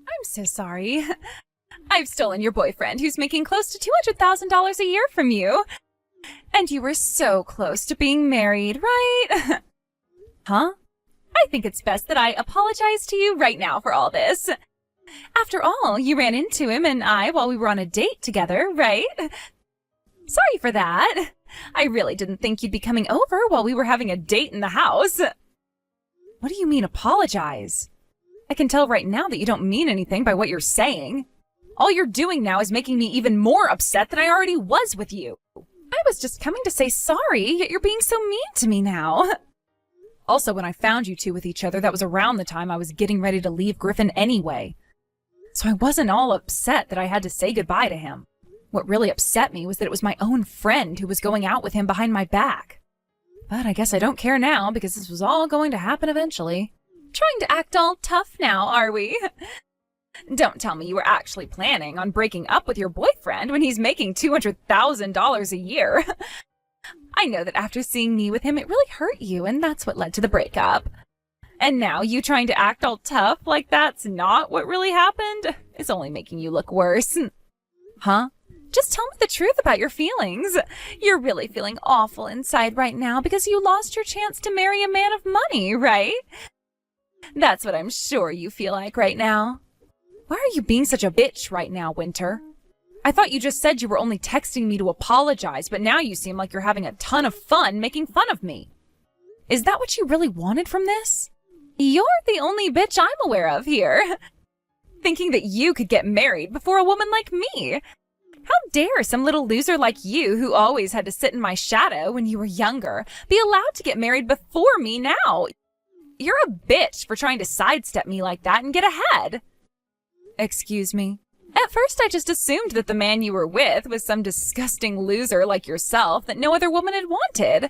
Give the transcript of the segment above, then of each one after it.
I'm so sorry. I've stolen your boyfriend, who's making close to $200,000 a year from you. And you were so close to being married, right? Huh? I think it's best that I apologize to you right now for all this. After all, you ran into him and I while we were on a date together, right? Sorry for that. I really didn't think you'd be coming over while we were having a date in the house. What do you mean, apologize? I can tell right now that you don't mean anything by what you're saying. All you're doing now is making me even more upset than I already was with you. I was just coming to say sorry, yet you're being so mean to me now. Also, when I found you two with each other, that was around the time I was getting ready to leave Griffin anyway. So I wasn't all upset that I had to say goodbye to him. What really upset me was that it was my own friend who was going out with him behind my back. But I guess I don't care now because this was all going to happen eventually. Trying to act all tough now, are we? Don't tell me you were actually planning on breaking up with your boyfriend when he's making $200,000 a year. I know that after seeing me with him, it really hurt you, and that's what led to the breakup. And now you trying to act all tough like that's not what really happened is only making you look worse. Huh? Just tell me the truth about your feelings. You're really feeling awful inside right now because you lost your chance to marry a man of money, right? That's what I'm sure you feel like right now. Why are you being such a bitch right now, Winter? I thought you just said you were only texting me to apologize, but now you seem like you're having a ton of fun making fun of me. Is that what you really wanted from this? You're the only bitch I'm aware of here. Thinking that you could get married before a woman like me. How dare some little loser like you, who always had to sit in my shadow when you were younger, be allowed to get married before me now? You're a bitch for trying to sidestep me like that and get ahead. Excuse me. At first, I just assumed that the man you were with was some disgusting loser like yourself that no other woman had wanted.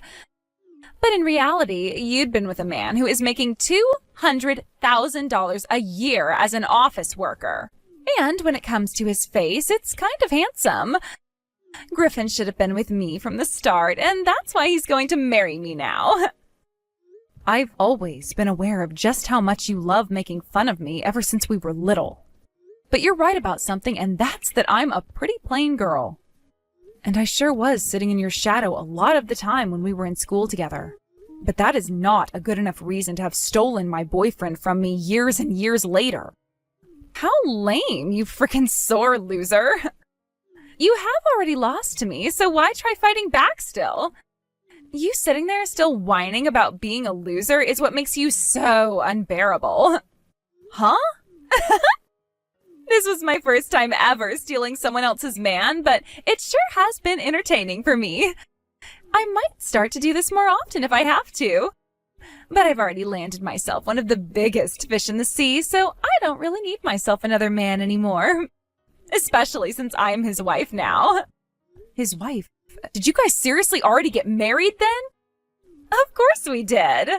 But in reality, you'd been with a man who is making $200,000 a year as an office worker. And when it comes to his face, it's kind of handsome. Griffin should have been with me from the start, and that's why he's going to marry me now. I've always been aware of just how much you love making fun of me ever since we were little. But you're right about something, and that's that I'm a pretty plain girl. And I sure was sitting in your shadow a lot of the time when we were in school together. But that is not a good enough reason to have stolen my boyfriend from me years and years later. How lame, you frickin' sore loser. You have already lost to me, so why try fighting back still? You sitting there still whining about being a loser is what makes you so unbearable. Huh? This was my first time ever stealing someone else's man, but it sure has been entertaining for me. I might start to do this more often if I have to. But I've already landed myself one of the biggest fish in the sea, so I don't really need myself another man anymore. Especially since I'm his wife now. His wife? Did you guys seriously already get married then? Of course we did.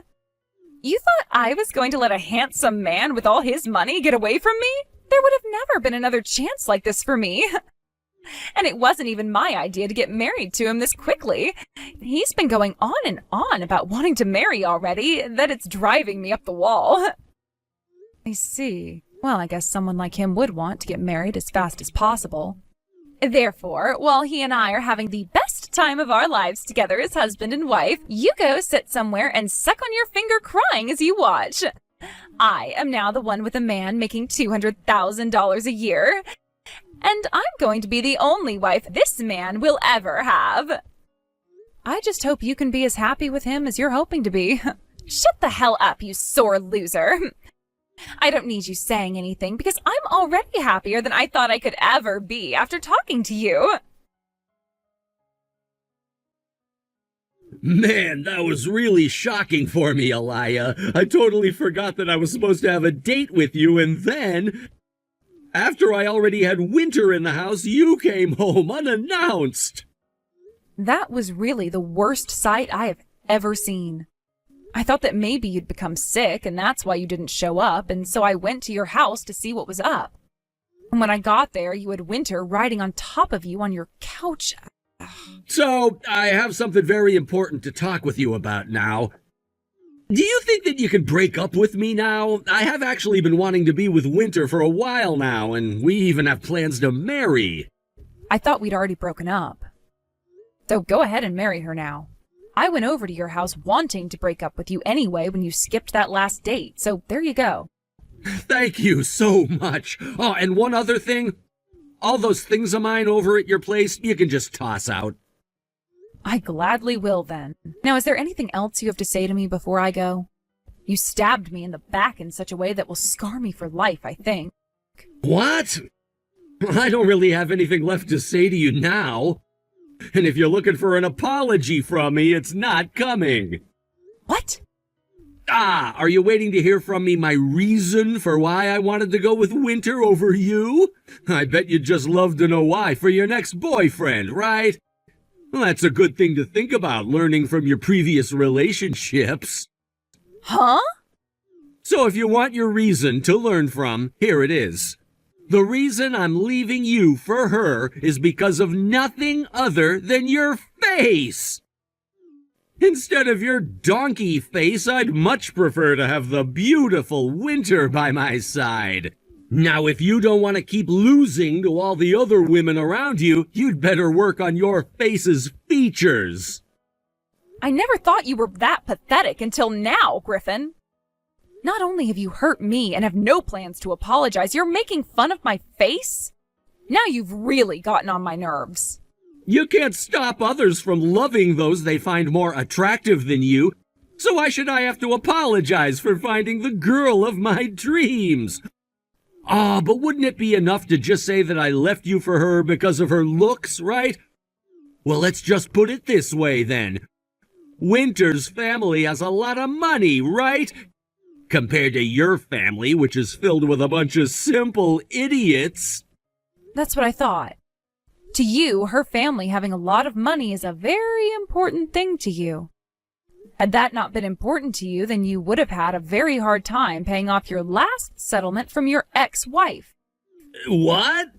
You thought I was going to let a handsome man with all his money get away from me? There would have never been another chance like this for me. And it wasn't even my idea to get married to him this quickly. He's been going on and on about wanting to marry already, that it's driving me up the wall. I see. Well, I guess someone like him would want to get married as fast as possible. Therefore, while he and I are having the best time of our lives together as husband and wife, you go sit somewhere and suck on your finger crying as you watch. I am now the one with a man making $200,000 a year, and I'm going to be the only wife this man will ever have. I just hope you can be as happy with him as you're hoping to be. Shut the hell up, you sore loser. I don't need you saying anything because I'm already happier than I thought I could ever be after talking to you. Man, that was really shocking for me, Aliyah. I totally forgot that I was supposed to have a date with you, and then, after I already had Winter in the house, you came home unannounced. That was really the worst sight I have ever seen. I thought that maybe you'd become sick, and that's why you didn't show up, and so I went to your house to see what was up. And when I got there, you had Winter riding on top of you on your couch. So, I have something very important to talk with you about now. Do you think that you can break up with me now? I have actually been wanting to be with Winter for a while now, and we even have plans to marry. I thought we'd already broken up. So go ahead and marry her now. I went over to your house wanting to break up with you anyway when you skipped that last date, so there you go. Thank you so much. Oh, and one other thing. All those things of mine over at your place, you can just toss out. I gladly will then. Now, is there anything else you have to say to me before I go? You stabbed me in the back in such a way that will scar me for life, I think. What? I don't really have anything left to say to you now. And if you're looking for an apology from me, it's not coming. What? Are you waiting to hear from me my reason for why I wanted to go with Winter over you? I bet you'd just love to know why for your next boyfriend, right? Well, that's a good thing to think about, learning from your previous relationships. Huh? So if you want your reason to learn from, here it is. The reason I'm leaving you for her is because of nothing other than your face. Instead of your donkey face, I'd much prefer to have the beautiful Winter by my side. Now, if you don't want to keep losing to all the other women around you, you'd better work on your face's features. I never thought you were that pathetic until now, Griffin. Not only have you hurt me and have no plans to apologize, you're making fun of my face? Now you've really gotten on my nerves. You can't stop others from loving those they find more attractive than you, so why should I have to apologize for finding the girl of my dreams? But wouldn't it be enough to just say that I left you for her because of her looks, right? Well, let's just put it this way then. Winter's family has a lot of money, right? Compared to your family, which is filled with a bunch of simple idiots. That's what I thought. To you, her family having a lot of money is a very important thing to you. Had that not been important to you, then you would have had a very hard time paying off your last settlement from your ex-wife. What?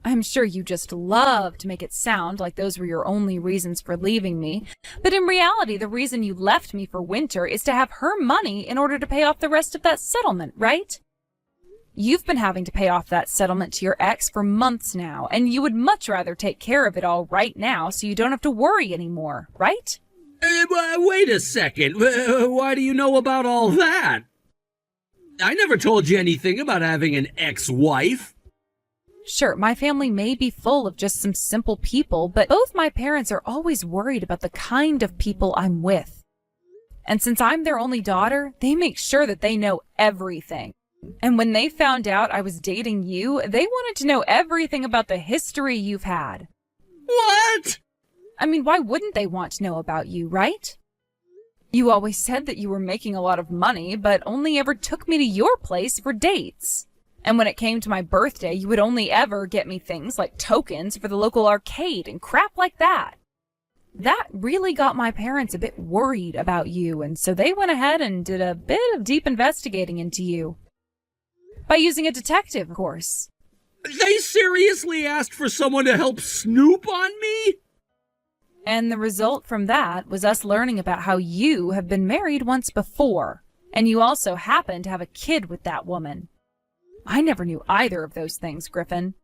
I'm sure you just love to make it sound like those were your only reasons for leaving me, but in reality, the reason you left me for Winter is to have her money in order to pay off the rest of that settlement, right? You've been having to pay off that settlement to your ex for months now, and you would much rather take care of it all right now so you don't have to worry anymore, right? Wait a second. Why do you know about all that? I never told you anything about having an ex-wife. Sure, my family may be full of just some simple people, but both my parents are always worried about the kind of people I'm with. And since I'm their only daughter, they make sure that they know everything. And when they found out I was dating you, they wanted to know everything about the history you've had. What? I mean, why wouldn't they want to know about you, right? You always said that you were making a lot of money, but only ever took me to your place for dates. And when it came to my birthday, you would only ever get me things like tokens for the local arcade and crap like that. That really got my parents a bit worried about you, and so they went ahead and did a bit of deep investigating into you. By using a detective, of course. They seriously asked for someone to help snoop on me? And the result from that was us learning about how you have been married once before, and you also happen to have a kid with that woman. I never knew either of those things, Griffin.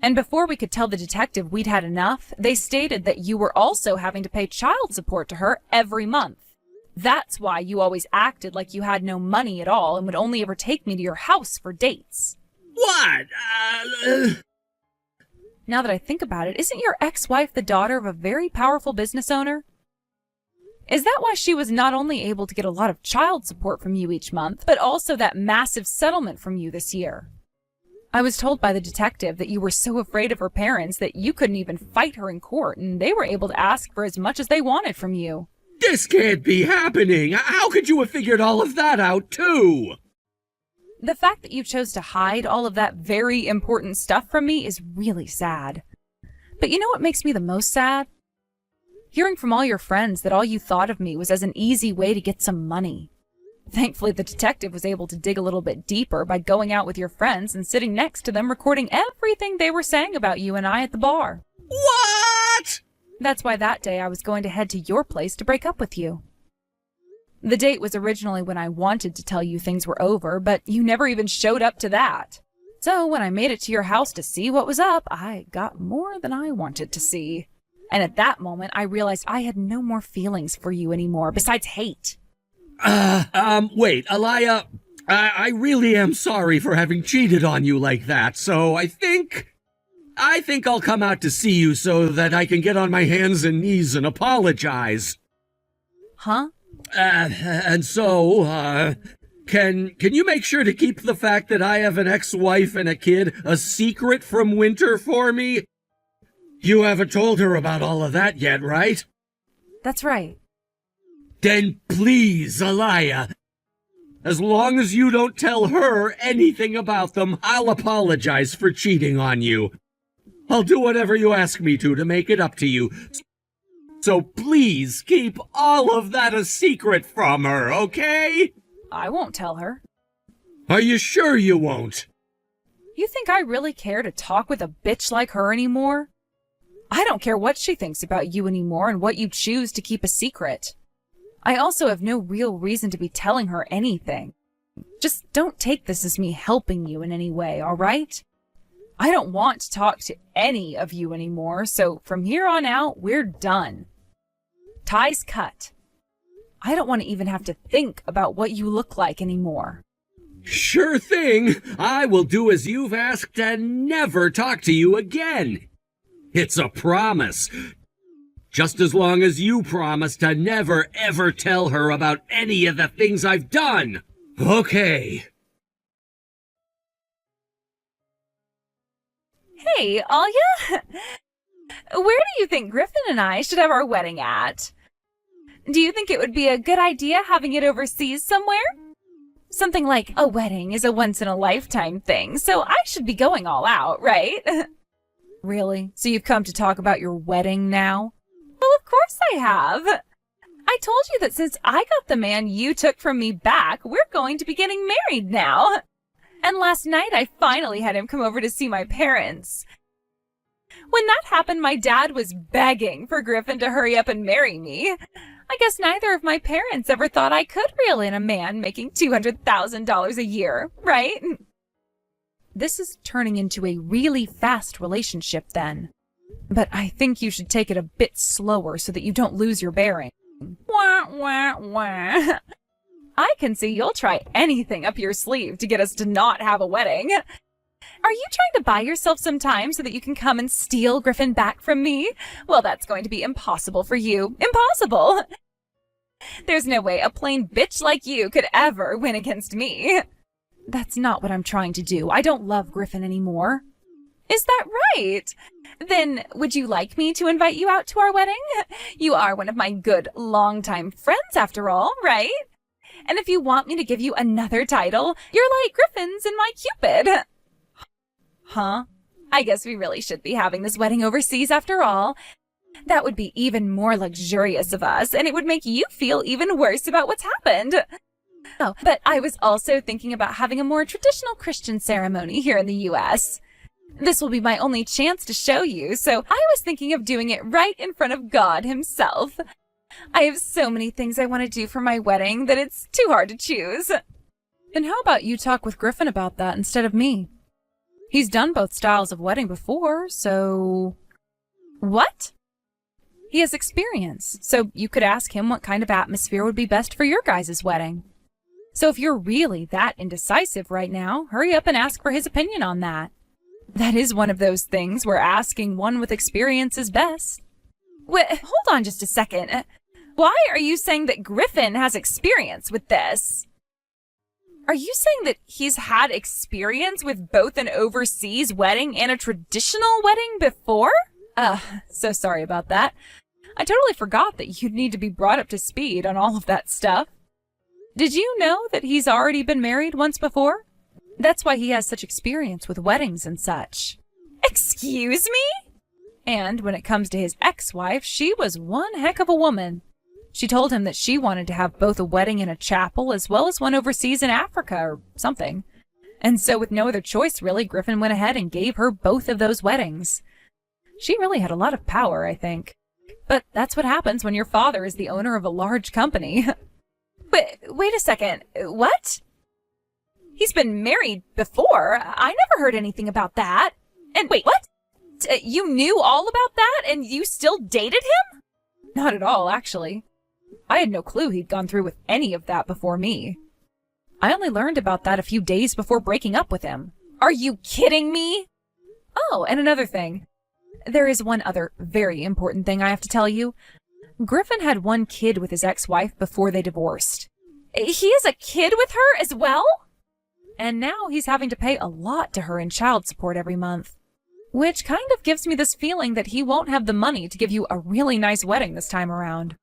And before we could tell the detective we'd had enough, they stated that you were also having to pay child support to her every month. That's why you always acted like you had no money at all and would only ever take me to your house for dates. What? Now that I think about it, isn't your ex-wife the daughter of a very powerful business owner? Is that why she was not only able to get a lot of child support from you each month, but also that massive settlement from you this year? I was told by the detective that you were so afraid of her parents that you couldn't even fight her in court, and they were able to ask for as much as they wanted from you. This can't be happening! How could you have figured all of that out, too? The fact that you chose to hide all of that very important stuff from me is really sad. But you know what makes me the most sad? Hearing from all your friends that all you thought of me was as an easy way to get some money. Thankfully, the detective was able to dig a little bit deeper by going out with your friends and sitting next to them recording everything they were saying about you and I at the bar. What? That's why that day I was going to head to your place to break up with you. The date was originally when I wanted to tell you things were over, but you never even showed up to that. So when I made it to your house to see what was up, I got more than I wanted to see. And at that moment, I realized I had no more feelings for you anymore, besides hate. Wait, Alaya, I really am sorry for having cheated on you like that, so I think I'll come out to see you so that I can get on my hands and knees and apologize. Huh? Can you make sure to keep the fact that I have an ex-wife and a kid a secret from Winter for me? You haven't told her about all of that yet, right? That's right. Then please, Alaya, as long as you don't tell her anything about them, I'll apologize for cheating on you. I'll do whatever you ask me to make it up to you. So please keep all of that a secret from her, okay? I won't tell her. Are you sure you won't? You think I really care to talk with a bitch like her anymore? I don't care what she thinks about you anymore and what you choose to keep a secret. I also have no real reason to be telling her anything. Just don't take this as me helping you in any way, all right? I don't want to talk to any of you anymore, so from here on out, we're done. Ties cut. I don't want to even have to think about what you look like anymore. Sure thing. I will do as you've asked and never talk to you again. It's a promise. Just as long as you promise to never ever tell her about any of the things I've done. Okay. Hey, Alia. Where do you think Griffin and I should have our wedding at? Do you think it would be a good idea having it overseas somewhere? Something like a wedding is a once-in-a-lifetime thing, so I should be going all out, right? Really? So you've come to talk about your wedding now? Well, of course I have. I told you that since I got the man you took from me back, we're going to be getting married now. And last night I finally had him come over to see my parents. When that happened, my dad was begging for Griffin to hurry up and marry me. I guess neither of my parents ever thought I could reel in a man making $200,000 a year, right? This is turning into a really fast relationship then. But I think you should take it a bit slower so that you don't lose your bearing. Wah, wah, wah. I can see you'll try anything up your sleeve to get us to not have a wedding. Are you trying to buy yourself some time so that you can come and steal Griffin back from me? Well, that's going to be impossible for you. Impossible! There's no way a plain bitch like you could ever win against me. That's not what I'm trying to do. I don't love Griffin anymore. Is that right? Then would you like me to invite you out to our wedding? You are one of my good longtime friends after all, right? And if you want me to give you another title, you're like Griffin's and my Cupid. Huh? I guess we really should be having this wedding overseas after all. That would be even more luxurious of us, and it would make you feel even worse about what's happened. Oh, but I was also thinking about having a more traditional Christian ceremony here in the U.S. This will be my only chance to show you, so I was thinking of doing it right in front of God himself. I have so many things I want to do for my wedding that it's too hard to choose. Then how about you talk with Griffin about that instead of me? He's done both styles of wedding before, so... What? He has experience, so you could ask him what kind of atmosphere would be best for your guys' wedding. So if you're really that indecisive right now, hurry up and ask for his opinion on that. That is one of those things where asking one with experience is best. Wait, hold on just a second. Why are you saying that Griffin has experience with this? Are you saying that he's had experience with both an overseas wedding and a traditional wedding before? So sorry about that. I totally forgot that you'd need to be brought up to speed on all of that stuff. Did you know that he's already been married once before? That's why he has such experience with weddings and such. Excuse me? And when it comes to his ex-wife, she was one heck of a woman. She told him that she wanted to have both a wedding in a chapel as well as one overseas in Africa or something. And so with no other choice, really, Griffin went ahead and gave her both of those weddings. She really had a lot of power, I think. But that's what happens when your father is the owner of a large company. But wait a second. What? He's been married before. I never heard anything about that. And wait, what? You knew all about that and you still dated him? Not at all, actually. I had no clue he'd gone through with any of that before me. I only learned about that a few days before breaking up with him. Are you kidding me? Oh, and another thing. There is one other very important thing I have to tell you. Griffin had one kid with his ex-wife before they divorced. He has a kid with her as well? And now he's having to pay a lot to her in child support every month. Which kind of gives me this feeling that he won't have the money to give you a really nice wedding this time around.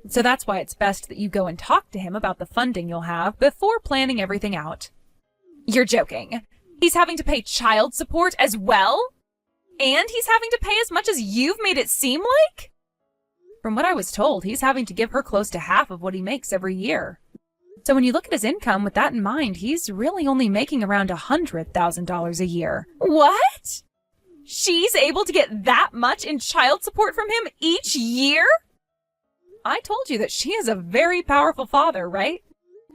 So that's why it's best that you go and talk to him about the funding you'll have before planning everything out. You're joking. He's having to pay child support as well? And he's having to pay as much as you've made it seem like? From what I was told, he's having to give her close to half of what he makes every year. So when you look at his income with that in mind, he's really only making around $100,000 a year. What? She's able to get that much in child support from him each year? I told you that she is a very powerful father, right?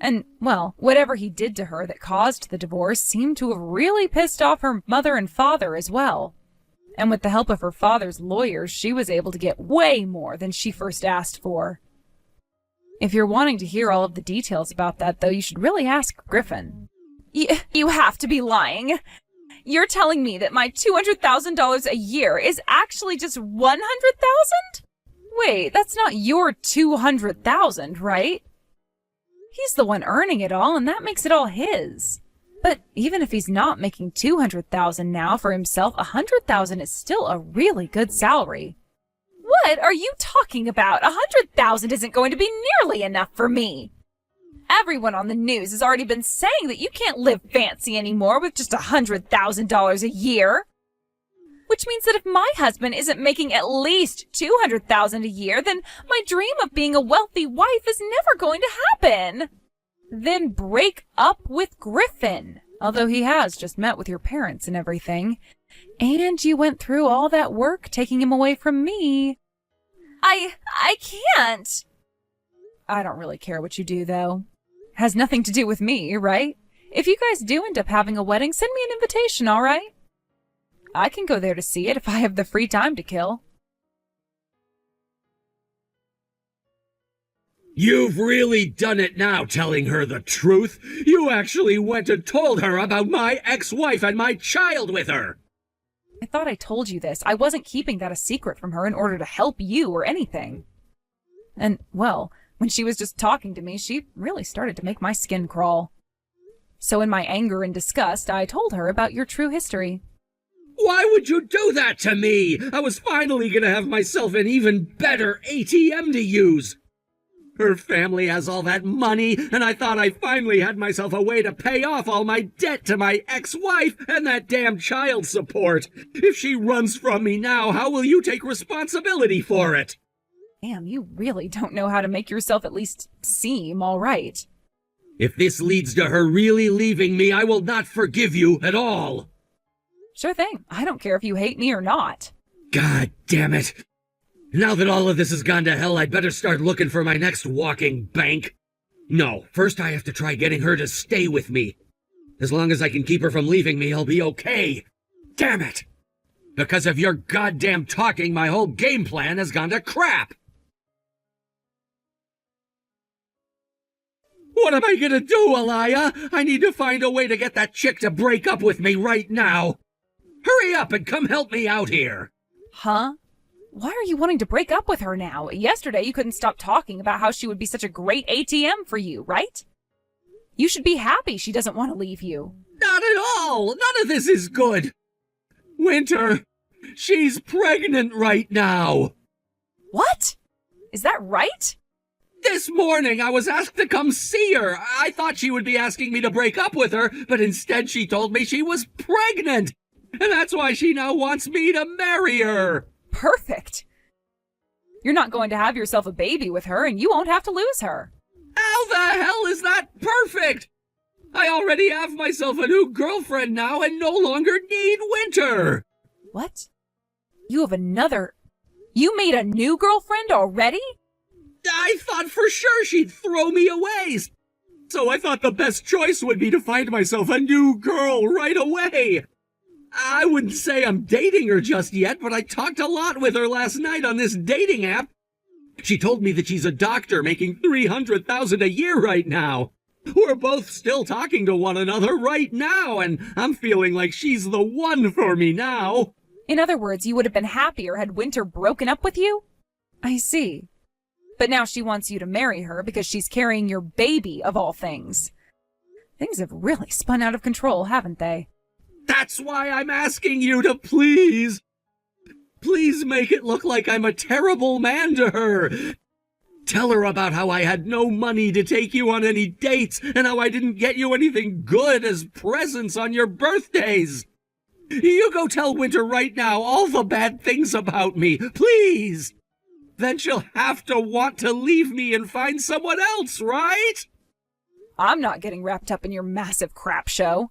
And, well, whatever he did to her that caused the divorce seemed to have really pissed off her mother and father as well. And with the help of her father's lawyers, she was able to get way more than she first asked for. If you're wanting to hear all of the details about that, though, you should really ask Griffin. You have to be lying. You're telling me that my $200,000 a year is actually just $100,000? Wait, that's not your $200,000, right? He's the one earning it all, and that makes it all his. But even if he's not making $200,000 now for himself, $100,000 is still a really good salary. What are you talking about? $100,000 isn't going to be nearly enough for me. Everyone on the news has already been saying that you can't live fancy anymore with just $100,000 a year. Which means that if my husband isn't making at least $200,000 a year, then my dream of being a wealthy wife is never going to happen. Then break up with Griffin, although he has just met with your parents and everything. And you went through all that work taking him away from me. I can't. I don't really care what you do, though. Has nothing to do with me, right? If you guys do end up having a wedding, send me an invitation, all right? I can go there to see it if I have the free time to kill. You've really done it now, telling her the truth. You actually went and told her about my ex-wife and my child with her. I thought I told you this. I wasn't keeping that a secret from her in order to help you or anything. And, well, when she was just talking to me, she really started to make my skin crawl. So in my anger and disgust, I told her about your true history. Why would you do that to me? I was finally gonna have myself an even better ATM to use. Her family has all that money, and I thought I finally had myself a way to pay off all my debt to my ex-wife and that damn child support. If she runs from me now, how will you take responsibility for it? Damn, you really don't know how to make yourself at least seem all right. If this leads to her really leaving me, I will not forgive you at all. Sure thing. I don't care if you hate me or not. God damn it. Now that all of this has gone to hell, I'd better start looking for my next walking bank. No, first I have to try getting her to stay with me. As long as I can keep her from leaving me, I'll be okay. Damn it! Because of your goddamn talking, my whole game plan has gone to crap! What am I gonna do, Elia? I need to find a way to get that chick to break up with me right now. Hurry up and come help me out here. Huh? Why are you wanting to break up with her now? Yesterday you couldn't stop talking about how she would be such a great ATM for you, right? You should be happy she doesn't want to leave you. Not at all! None of this is good! Winter, she's pregnant right now! What? Is that right? This morning I was asked to come see her. I thought she would be asking me to break up with her, but instead she told me she was pregnant! And that's why she now wants me to marry her! Perfect. You're not going to have yourself a baby with her, and you won't have to lose her. How the hell is that perfect? I already have myself a new girlfriend now and no longer need Winter. What? You have another... You made a new girlfriend already? I thought for sure she'd throw me away. So I thought the best choice would be to find myself a new girl right away. I wouldn't say I'm dating her just yet, but I talked a lot with her last night on this dating app. She told me that she's a doctor making $300,000 a year right now. We're both still talking to one another right now, and I'm feeling like she's the one for me now. In other words, you would have been happier had Winter broken up with you? I see. But now she wants you to marry her because she's carrying your baby, of all things. Things have really spun out of control, haven't they? That's why I'm asking you to please make it look like I'm a terrible man to her. Tell her about how I had no money to take you on any dates and how I didn't get you anything good as presents on your birthdays. You go tell Winter right now all the bad things about me, please. Then she'll have to want to leave me and find someone else, right? I'm not getting wrapped up in your massive crap show.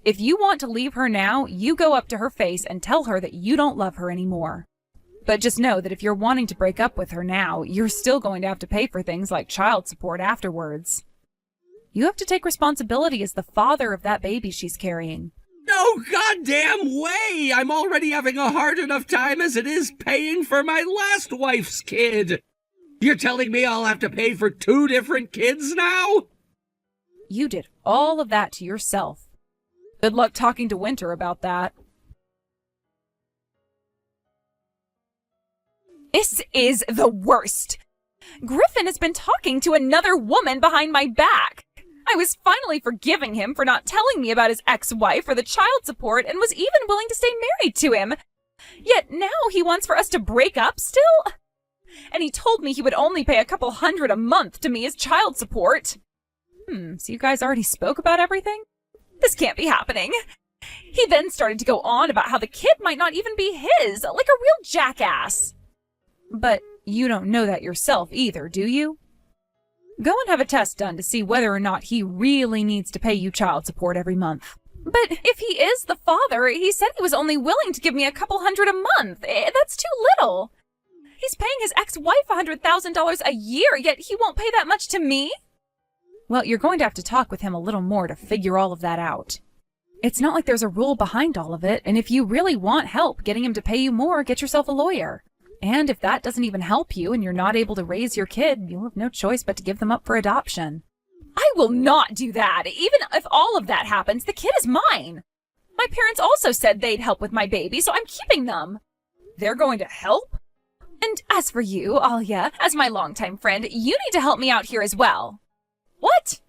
If you want to leave her now, you go up to her face and tell her that you don't love her anymore. But just know that if you're wanting to break up with her now, you're still going to have to pay for things like child support afterwards. You have to take responsibility as the father of that baby she's carrying. No goddamn way! I'm already having a hard enough time as it is paying for my last wife's kid. You're telling me I'll have to pay for 2 different kids now? You did all of that to yourself. Good luck talking to Winter about that. This is the worst. Griffin has been talking to another woman behind my back. I was finally forgiving him for not telling me about his ex-wife or the child support and was even willing to stay married to him. Yet now he wants for us to break up still? And he told me he would only pay a couple $100 a month to me as child support. So you guys already spoke about everything? This can't be happening. He then started to go on about how the kid might not even be his, like a real jackass. But you don't know that yourself either, do you? Go and have a test done to see whether or not he really needs to pay you child support every month. But if he is the father, he said he was only willing to give me a couple $100 a month. That's too little. He's paying his ex-wife $100,000 a year, yet he won't pay that much to me? Well, you're going to have to talk with him a little more to figure all of that out. It's not like there's a rule behind all of it, and if you really want help getting him to pay you more, get yourself a lawyer. And if that doesn't even help you and you're not able to raise your kid, you'll have no choice but to give them up for adoption. I will not do that. Even if all of that happens, the kid is mine. My parents also said they'd help with my baby, so I'm keeping them. They're going to help? And as for you, Alia, as my longtime friend, you need to help me out here as well. What?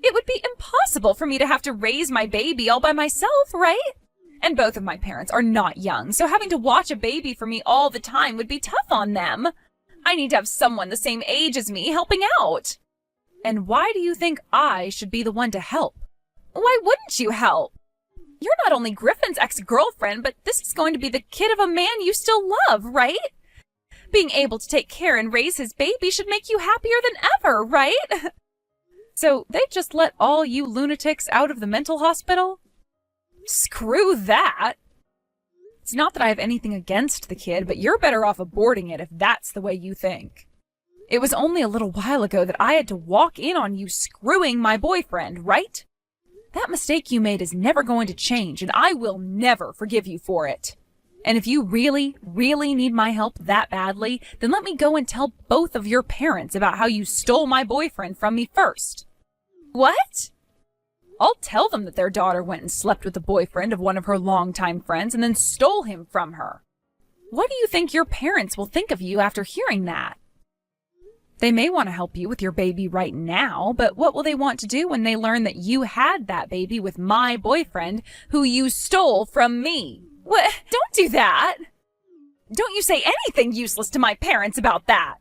It would be impossible for me to have to raise my baby all by myself, right? And both of my parents are not young, so having to watch a baby for me all the time would be tough on them. I need to have someone the same age as me helping out. And why do you think I should be the one to help? Why wouldn't you help? You're not only Griffin's ex-girlfriend, but this is going to be the kid of a man you still love, right? Being able to take care and raise his baby should make you happier than ever, right? So they just let all you lunatics out of the mental hospital? Screw that! It's not that I have anything against the kid, but you're better off aborting it if that's the way you think. It was only a little while ago that I had to walk in on you screwing my boyfriend, right? That mistake you made is never going to change, and I will never forgive you for it. And if you really, really need my help that badly, then let me go and tell both of your parents about how you stole my boyfriend from me first. What? I'll tell them that their daughter went and slept with the boyfriend of one of her longtime friends and then stole him from her. What do you think your parents will think of you after hearing that? They may want to help you with your baby right now, but what will they want to do when they learn that you had that baby with my boyfriend who you stole from me? What? Don't do that! Don't you say anything useless to my parents about that!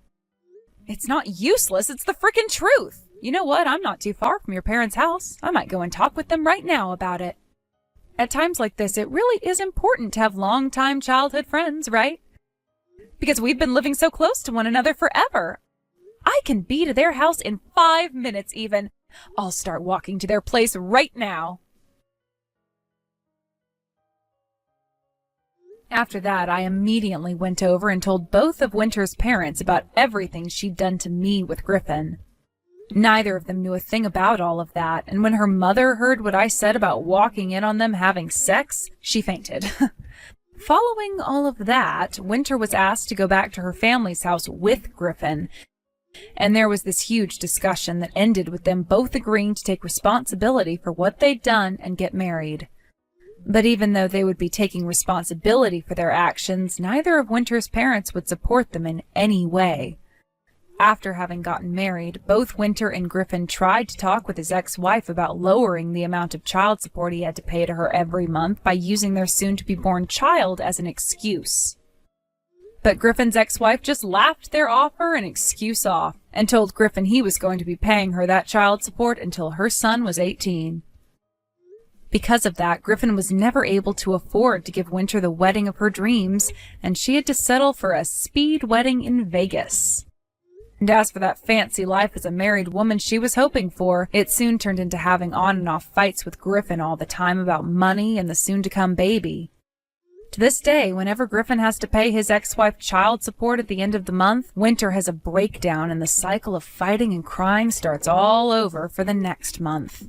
It's not useless, it's the frickin' truth! You know what? I'm not too far from your parents' house. I might go and talk with them right now about it. At times like this, it really is important to have long-time childhood friends, right? Because we've been living so close to one another forever. I can be to their house in 5 minutes even. I'll start walking to their place right now. After that, I immediately went over and told both of Winter's parents about everything she'd done to me with Griffin. Neither of them knew a thing about all of that, and when her mother heard what I said about walking in on them having sex, she fainted. Following all of that, Winter was asked to go back to her family's house with Griffin, and there was this huge discussion that ended with them both agreeing to take responsibility for what they'd done and get married. But even though they would be taking responsibility for their actions, neither of Winter's parents would support them in any way. After having gotten married, both Winter and Griffin tried to talk with his ex-wife about lowering the amount of child support he had to pay to her every month by using their soon-to-be-born child as an excuse. But Griffin's ex-wife just laughed their offer and excuse off, and told Griffin he was going to be paying her that child support until her son was 18. Because of that, Griffin was never able to afford to give Winter the wedding of her dreams, and she had to settle for a speed wedding in Vegas. And as for that fancy life as a married woman she was hoping for, it soon turned into having on and off fights with Griffin all the time about money and the soon-to-come baby. To this day, whenever Griffin has to pay his ex-wife child support at the end of the month, Winter has a breakdown and the cycle of fighting and crying starts all over for the next month.